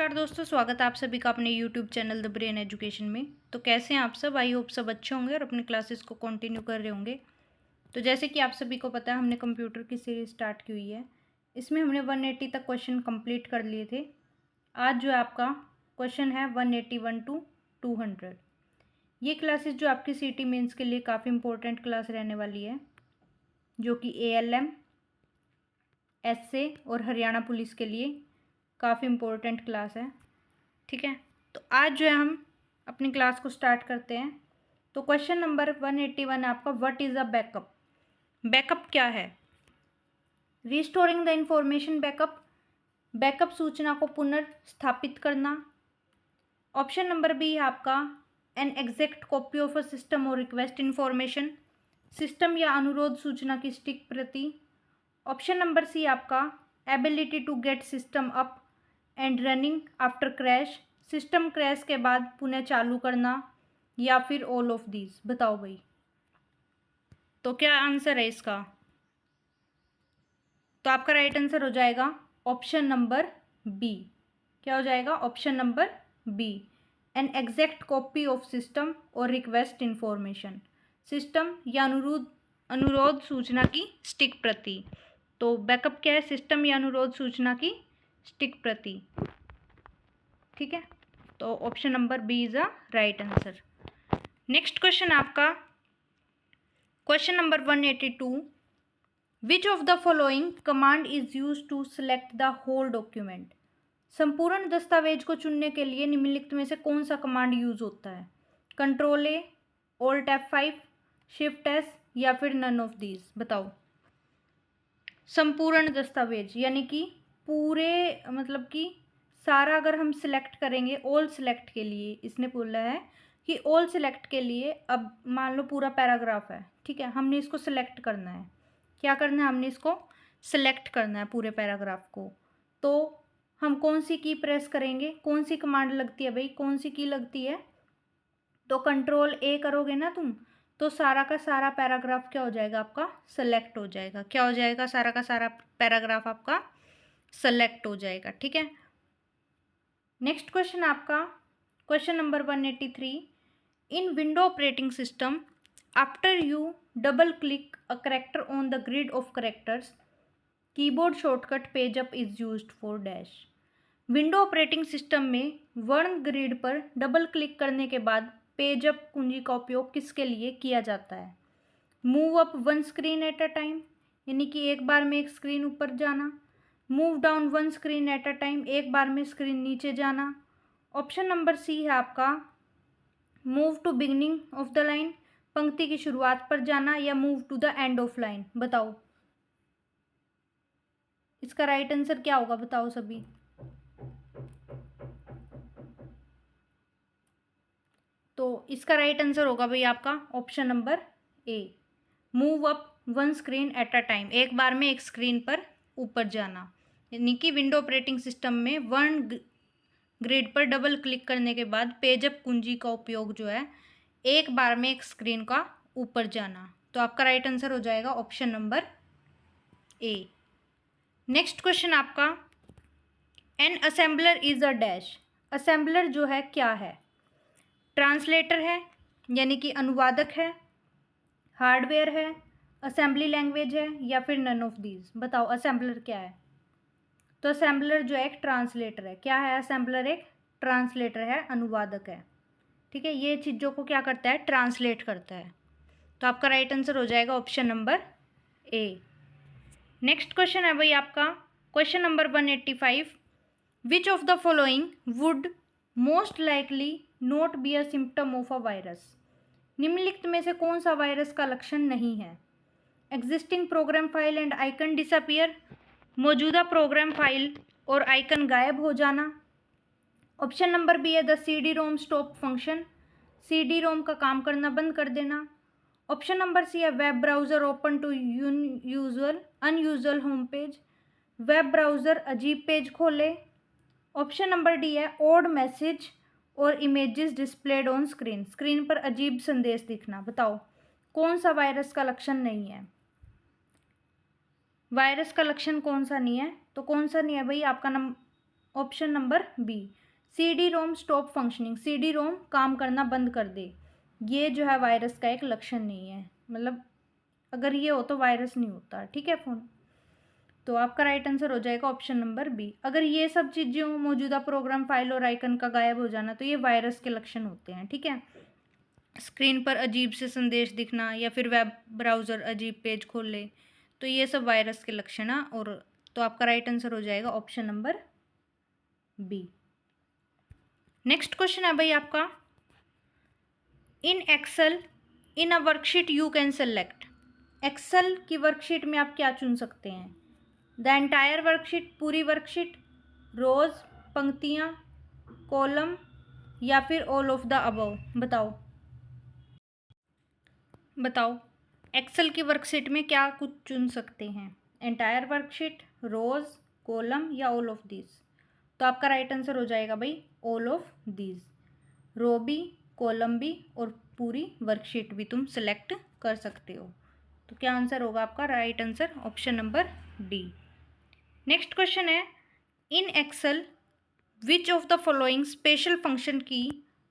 नमस्कार दोस्तों, स्वागत है आप सभी का अपने YouTube channel the brain education में। तो कैसे हैं आप सब? आई होप सब अच्छे होंगे और अपनी क्लासेस को कंटिन्यू कर रहे होंगे। तो जैसे कि आप सभी को पता है, हमने कंप्यूटर की सीरीज स्टार्ट की हुई है। इसमें हमने 180 तक क्वेश्चन कंप्लीट कर लिए थे। आज जो है आपका क्वेश्चन है 181 टू 200। ये क्लासेस जो आपकी CT मेंस के लिए काफ़ी इंपॉर्टेंट क्लास रहने वाली है, जो कि ALM, SA और हरियाणा पुलिस के लिए काफ़ी इम्पोर्टेंट क्लास है। ठीक है, तो आज जो है हम अपनी क्लास को स्टार्ट करते हैं। तो क्वेश्चन नंबर 181 आपका, what is a backup? Backup क्या है? Restoring the information backup, backup सूचना को पुनर्स्थापित करना। ऑप्शन नंबर बी है आपका, N exact copy of a system और रिक्वेस्ट इन्फॉर्मेशन, सिस्टम या अनुरोध सूचना की स्टिक प्रति। ऑप्शन नंबर सी आपका, ability to get system up and running after crash, system crash के बाद पुनः चालू करना, या फिर ऑल ऑफ दीज। बताओ भाई, तो क्या आंसर है इसका? तो आपका राइट आंसर हो जाएगा ऑप्शन नंबर बी। क्या हो जाएगा? Option number B, an exact copy of system और रिक्वेस्ट इन्फॉर्मेशन, सिस्टम या अनुरोध सूचना की स्टिक प्रति। तो बैकअप क्या है? सिस्टम या अनुरोध सूचना की स्टिक प्रति। ठीक है, तो option number B is a right answer. Next question आपका, question number 182, which of the following command is use to select the whole document? संपूर्ण दस्तावेज को चुनने के लिए निम्नलिखित में से कौन सा कमांड यूज होता है? Control A, Alt F5, Shift S, या फिर नन ऑफ दीज। बताओ। संपूर्ण दस्तावेज यानी कि पूरे, मतलब कि सारा अगर हम सिलेक्ट करेंगे, ऑल सिलेक्ट के लिए इसने बोला है कि ऑल सिलेक्ट के लिए, अब मान लो पूरा पैराग्राफ है, ठीक है, हमने इसको सिलेक्ट करना है। क्या करना है? हमने इसको सिलेक्ट करना है पूरे पैराग्राफ को। तो हम कौन सी की प्रेस करेंगे? कौन सी कमांड लगती है भाई? कौन सी की लगती है? तो कंट्रोल A करोगे ना तुम, तो सारा का सारा पैराग्राफ क्या हो जाएगा? आपका सेलेक्ट हो जाएगा। क्या हो जाएगा? सारा का सारा पैराग्राफ आपका सेलेक्ट हो जाएगा। ठीक है, नेक्स्ट क्वेश्चन आपका, question number 183, in window operating system after U double click a character on the grid of characters, keyboard shortcut page up is used for dash. Window operating system में वर्ण grid पर double click करने के बाद page up कुंजी का उपयोग किसके लिए किया जाता है? Move up one screen at a time, यानी कि एक बार में एक स्क्रीन ऊपर जाना। Move down one screen at a time, एक बार में स्क्रीन नीचे जाना। ऑप्शन नंबर सी है आपका, move to beginning of the line, पंक्ति की शुरुआत पर जाना, या move to the end of line. बताओ इसका राइट आंसर क्या होगा? बताओ सभी। तो इसका राइट आंसर होगा भाई आपका option number A, move up one screen at a time, एक बार में एक स्क्रीन पर ऊपर जाना। यानी कि विंडो ऑपरेटिंग सिस्टम में वन ग्रिड पर डबल क्लिक करने के बाद पेज अप कुंजी का उपयोग जो है, एक बार में एक स्क्रीन का ऊपर जाना। तो आपका राइट आंसर हो जाएगा option number A. Next question आपका, an assembler is a dash. Assembler जो है क्या है? ट्रांसलेटर है, यानी कि अनुवादक है, हार्डवेयर है, असेंबली लैंग्वेज है, या फिर नन ऑफ दीज। बताओ असेंबलर क्या है? तो असेंबलर जो है एक ट्रांसलेटर है। क्या है असेंबलर? एक ट्रांसलेटर है, अनुवादक है। ठीक है, ये चीज़ों को क्या करता है? ट्रांसलेट करता है। तो आपका राइट आंसर हो जाएगा option number A. Next question है भाई आपका, question number 185, which of the following would most likely not be a symptom of a virus? निम्नलिखित में से कौन सा वायरस का लक्षण नहीं है? Existing program file and icon disappear, मौजूदा प्रोग्राम फाइल और आइकन गायब हो जाना। ऑप्शन नंबर बी है the CD-ROM stop function, CD-ROM का काम करना बंद कर देना। ऑप्शन नंबर सी है web browser open to unusual home page, web browser अजीब पेज खोले। ऑप्शन नंबर डी है ओड मैसेज और images displayed on screen, screen पर अजीब संदेश दिखना। बताओ कौन सा वायरस का लक्षण नहीं है? वायरस का लक्षण कौन सा नहीं है? तो कौन सा नहीं है भाई? आपका ऑप्शन नंबर बी। CD रोम स्टॉप फंक्शनिंग, CD रोम काम करना बंद कर दे, ये जो है वायरस का एक लक्षण नहीं है, मतलब अगर ये हो तो वायरस नहीं होता, ठीक है फ़ोन। तो आपका राइट आंसर हो जाएगा ऑप्शन नंबर बी। अगर ये सब चीज़ें हो, मौजूदा प्रोग्राम फाइल और आइकन का गायब हो जाना, तो ये वायरस के लक्षण होते हैं, ठीक है। स्क्रीन पर अजीब से संदेश दिखना या फिर वेब ब्राउज़र अजीब पेज खोल ले, तो ये सब वायरस के लक्षण हैं। और तो आपका राइट आंसर हो जाएगा option number B. Next question है भाई आपका, in Excel in a worksheet you can select. Excel की वर्कशीट में आप क्या चुन सकते हैं? द एंटायर वर्कशीट, पूरी वर्कशीट, रोज, पंक्तियाँ, कॉलम या फिर ऑल ऑफ द अबव। बताओ बताओ एक्सेल की वर्कशीट में क्या कुछ चुन सकते हैं? एंटायर वर्कशीट, रोज, कॉलम या ऑल ऑफ दीज। तो आपका राइट आंसर हो जाएगा भाई ऑल ऑफ दीज। रो भी, कॉलम भी और पूरी वर्कशीट भी तुम सिलेक्ट कर सकते हो। तो क्या आंसर होगा आपका? Right answer option number D. Next question है, in Excel which of the following special function key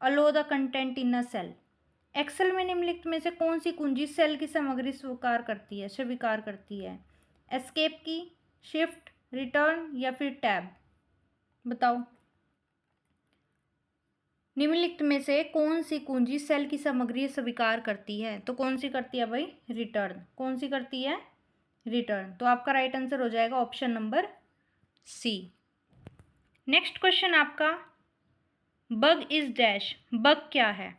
allow the content in a cell. Excel में निम्नलिखित में से कौन सी कुंजी सेल की सामग्री स्वीकार करती है? एस्केप की, शिफ्ट, रिटर्न या फिर टैब। बताओ निम्नलिखित में से कौन सी कुंजी सेल की सामग्री स्वीकार करती है? तो कौन सी करती है भाई? रिटर्न। कौन सी करती है? रिटर्न। तो आपका राइट आंसर हो जाएगा option number C. Next question आपका, बग इज डैश। बग क्या है?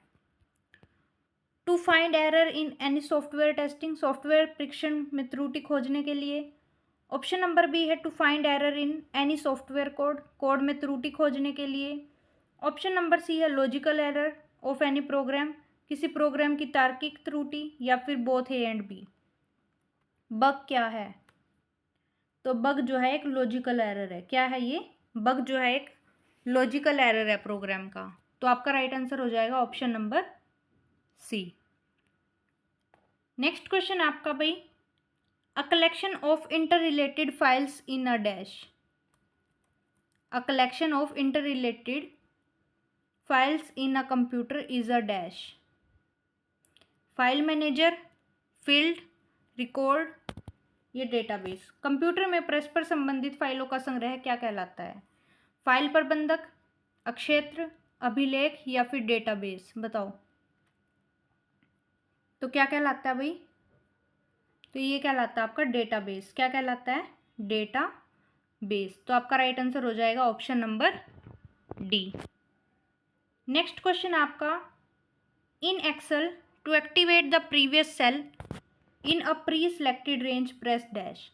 To find error in any software testing, software परीक्षण में त्रुटि खोजने के लिए। ऑप्शन नंबर बी है to find error in any software code, code में त्रुटि खोजने के लिए। ऑप्शन नंबर सी है logical error of any program, किसी प्रोग्राम की तार्किक त्रुटि, या फिर both A and B. Bug क्या है? तो बग जो है एक लॉजिकल एरर है। क्या है ये? बग जो है एक लॉजिकल एरर है प्रोग्राम का। तो आपका राइट आंसर हो जाएगा option number C. Next question आपका भाई, a collection of interrelated files in a dash. A collection of interrelated files in a computer is a dash. File manager, field, record, ये database. Computer में परस्पर संबंधित फाइलों का संग्रह क्या कहलाता है? फाइल प्रबंधक, अक्षेत्र, अभिलेख या फिर डेटाबेस। बताओ तो क्या कहलाता है भाई? तो ये कहलाता है आपका डेटाबेस। क्या कहलाता है? डेटाबेस। तो आपका राइट आंसर हो जाएगा option number D. Next question आपका, in Excel to activate the previous cell in a preselected range press dash.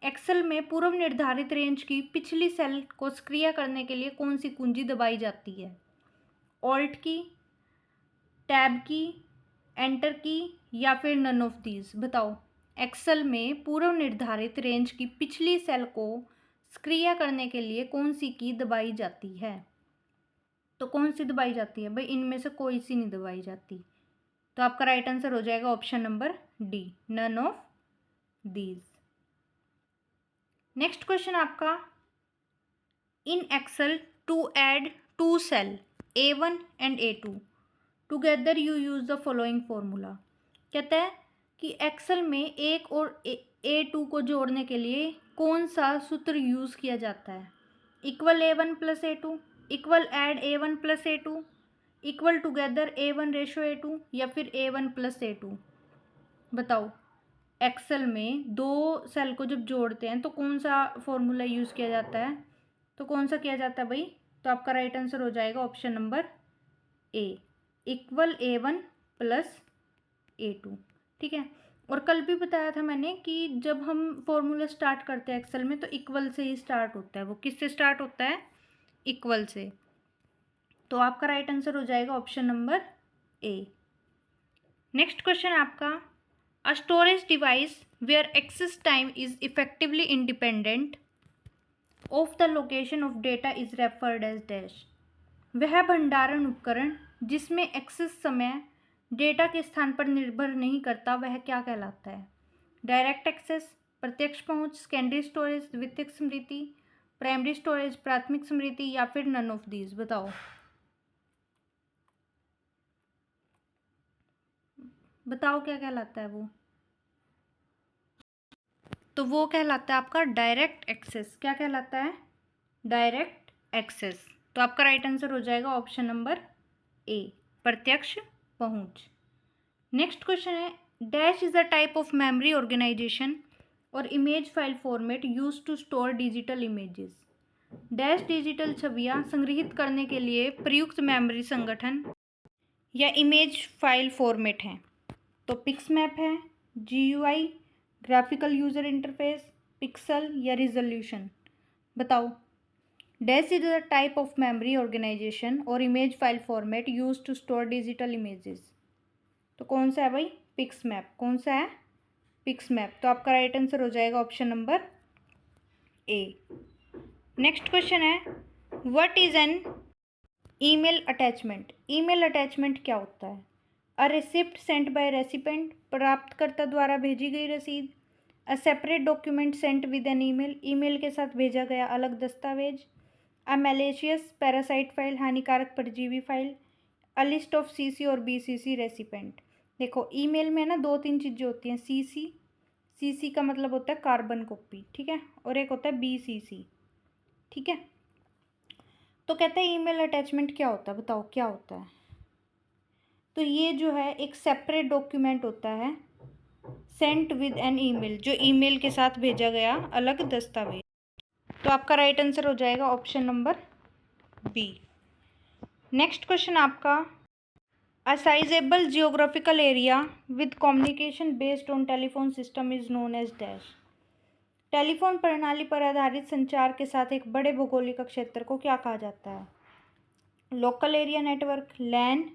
Excel में पूर्व निर्धारित रेंज की पिछली सेल को सक्रिय करने के लिए कौन सी कुंजी दबाई जाती है? ऑल्ट की, टैब की, एंटर की या फिर नन ऑफ दीज। बताओ एक्सेल में पूर्व निर्धारित रेंज की पिछली सेल को सक्रिय करने के लिए कौन सी की दबाई जाती है? तो कौन सी दबाई जाती है भाई? इनमें से कोई सी नहीं दबाई जाती। तो आपका राइट आंसर हो जाएगा option number D, none of these. Next question आपका, in Excel to add two cell A1 and A2 together you use the following formula. कहता है कि एक्सेल में एक और A2 को जोड़ने के लिए कौन सा सूत्र यूज़ किया जाता है? Equal A1 plus A2, equal add A1 plus A2, equal together A1 ratio A2 या फिर A1 प्लस A2। बताओ एक्सेल में दो सेल को जब जोड़ते हैं तो कौन सा फॉर्मूला यूज़ किया जाता है? तो कौन सा किया जाता है भाई? तो आपका राइट आंसर हो जाएगा ऑप्शन नंबर ए, इक्वल A1 प्लस A2। ठीक है। और कल भी बताया था मैंने कि जब हम फॉर्मूला स्टार्ट करते हैं एक्सेल में तो इक्वल से ही स्टार्ट होता है। वो किससे स्टार्ट होता है? इक्वल से। तो आपका राइट आंसर हो जाएगा option number A. Next question आपका, a storage device where access time is effectively independent of the location of data is referred as dash. वह भंडारण उपकरण जिसमें एक्सेस समय डेटा के स्थान पर निर्भर नहीं करता, वह क्या कहलाता है? डायरेक्ट एक्सेस, प्रत्यक्ष पहुंच, सेकेंडरी स्टोरेज, द्वितीयक स्मृति, प्राइमरी स्टोरेज, प्राथमिक स्मृति या फिर नन ऑफ दीज? बताओ। बताओ क्या कहलाता है वो? तो वो कहलाता है आपका डायरेक्ट एक्सेस। क्या कहलाता है? Direct access. तो आपका राइट आंसर हो जाएगा ऑप्शन नंबर ए, प्रत्यक्ष पहुंच। नेक्स्ट क्वेश्चन है, dash is a type of memory organization और image file format use to store digital images. Dash digital छवियां संग्रहित करने के लिए प्रयुक्त मेमोरी संगठन या इमेज फाइल फॉर्मेट है। तो पिक्समैप है, GUI, graphical user interface, pixel या रिजोल्यूशन? बताओ। Dash is a type of memory organization और image file format use to store digital images. तो कौन सा है भाई? पिक्समैप। कौन सा है? पिक्समैप। तो आपका राइट आंसर हो जाएगा option number A. Next question है, what is an email attachment? Email attachment क्या होता है? A receipt sent by recipient, प्राप्तकर्ता द्वारा भेजी गई रसीद। A separate document sent with an email, email के साथ भेजा गया अलग दस्तावेज। अ मैलिशियस पैरासाइट फाइल, हानिकारक परजीवी file. A list of CC और बीसीसी रेसिपेंट। देखो ईमेल में ना दो तीन चीज़ें होती हैं, सीसी, सीसी का मतलब होता है कार्बन कॉपी, ठीक है, और एक होता है बीसीसी, ठीक है। तो कहते हैं ईमेल अटैचमेंट क्या होता है? बताओ क्या होता है? तो ये जो है एक सेपरेट डॉक्यूमेंट होता है सेंट विद एन ईमेल, जो ईमेल के साथ भेजा गया अलग दस्तावेज। तो आपका राइट आंसर हो जाएगा option number B. Next question आपका, a sizable geographical area with communication based on telephone system is known as dash. Telephone प्रणाली पर आधारित संचार के साथ एक बड़े भौगोलिक क्षेत्र को क्या कहा जाता है? लोकल एरिया नेटवर्क, लैन,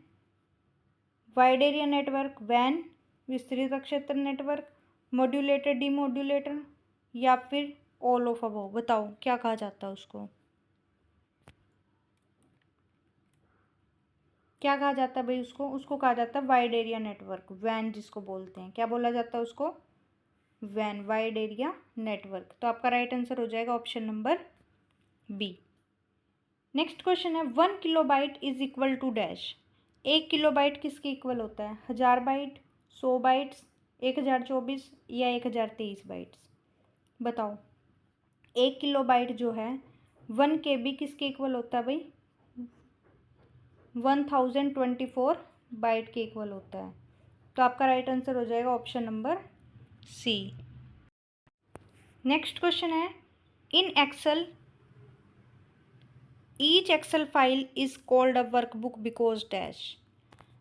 वाइड एरिया नेटवर्क, वैन, विस्तृत क्षेत्र नेटवर्क, मॉड्यूलेटर, डीमॉड्यूलेटर या फिर ऑल ऑफ अबव? बताओ क्या कहा जाता है उसको? क्या कहा जाता है भाई उसको? उसको कहा जाता है वाइड एरिया नेटवर्क, वैन जिसको बोलते हैं। क्या बोला जाता है उसको? वैन, वाइड एरिया नेटवर्क। तो आपका राइट आंसर हो जाएगा option number B. Next question है, 1 kilobyte is equal to dash. 1 kilobyte किसके इक्वल होता है? 1000 बाइट, 100 बाइट्स, 1024 या 1023 बाइट्स? बताओ। 1 किलोबाइट जो है 1 KB किसके इक्वल होता है भाई? 1024 बाइट के इक्वल होता है। तो आपका राइट आंसर हो जाएगा option number C. Next question है, in Excel each Excel file is called a workbook because dash.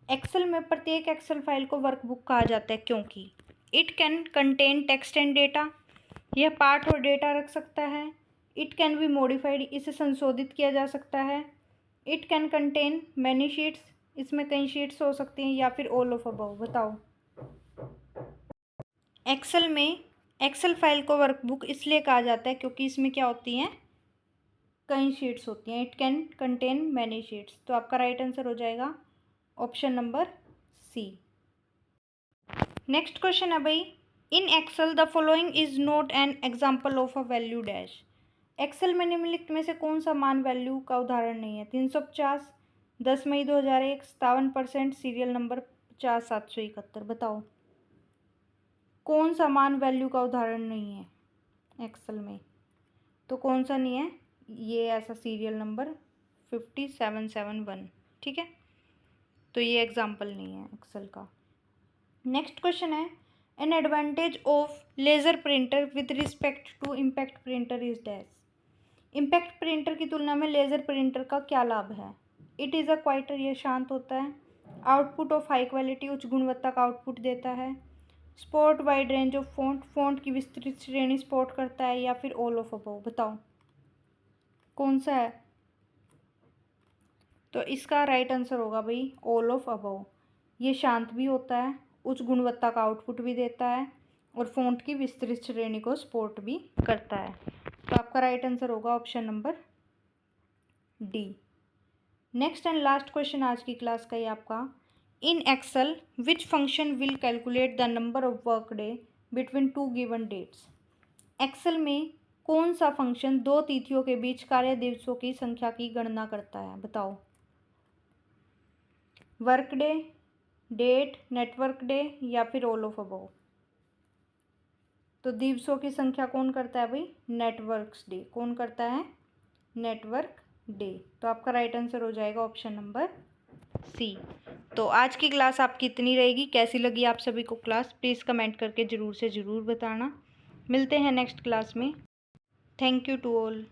Excel में प्रत्येक एक्सेल फाइल को वर्कबुक कहा जाता है क्योंकि it can contain text and data, यह पाठ और डेटा रख सकता है। इट कैन बी मॉडिफाइड, इसे संशोधित किया जा सकता है। It can contain many sheets, इसमें कई शीट्स हो सकती हैं, या फिर ऑल ऑफ अबव? बताओ। एक्सेल में एक्सेल फाइल को वर्कबुक इसलिए कहा जाता है क्योंकि इसमें क्या होती हैं? कई शीट्स होती हैं। It can contain many sheets. तो आपका राइट आंसर हो जाएगा option number C. Next question है भाई, in Excel the following is not an example of a value dash. Excel में निम्नलिखित में से कौन सा मान वैल्यू का उदाहरण नहीं है? 350, 10 मई 2001, 57%, सीरियल नंबर 50771। बताओ कौन सा मान वैल्यू का उदाहरण नहीं है एक्सेल में? तो कौन सा नहीं है? ये ऐसा सीरियल नंबर 5771, ठीक है। तो ये एग्जाम्पल नहीं है एक्सेल का। नेक्स्ट क्वेश्चन है, an advantage of laser printer with respect to impact printer is dash. Impact printer की तुलना में लेज़र प्रिंटर का क्या लाभ है? इट इज़ अ क्वाइटर, यह शांत होता है। आउटपुट ऑफ हाई क्वालिटी, उच्च गुणवत्ता का आउटपुट देता है। Sport wide range of font, font की विस्तृत श्रेणी सपोर्ट करता है, या फिर ऑल ऑफ अबव? बताओ कौन सा है? तो इसका राइट आंसर होगा भाई ऑल ऑफ अबव। ये शांत भी होता है, उच्च गुणवत्ता का आउटपुट भी देता है, और फ़ॉन्ट की विस्तृत श्रेणी को सपोर्ट भी करता है। तो आपका राइट आंसर होगा option number D. Next and last question आज की क्लास का ये आपका, in Excel which function will calculate the number of work day between two given dates. Excel में कौन सा फंक्शन दो तिथियों के बीच कार्य दिवसों की संख्या की गणना करता है? बताओ। Work day, date, network day या फिर ऑल ऑफ अबव? तो दिवसों की संख्या कौन करता है भाई? Networks day. कौन करता है? Network day. तो आपका राइट आंसर हो जाएगा ऑप्शन नंबर सी। तो आज की क्लास आपकी इतनी रहेगी। कैसी लगी आप सभी को क्लास, प्लीज़ कमेंट करके ज़रूर से ज़रूर बताना। मिलते हैं नेक्स्ट क्लास में। Thank you to all.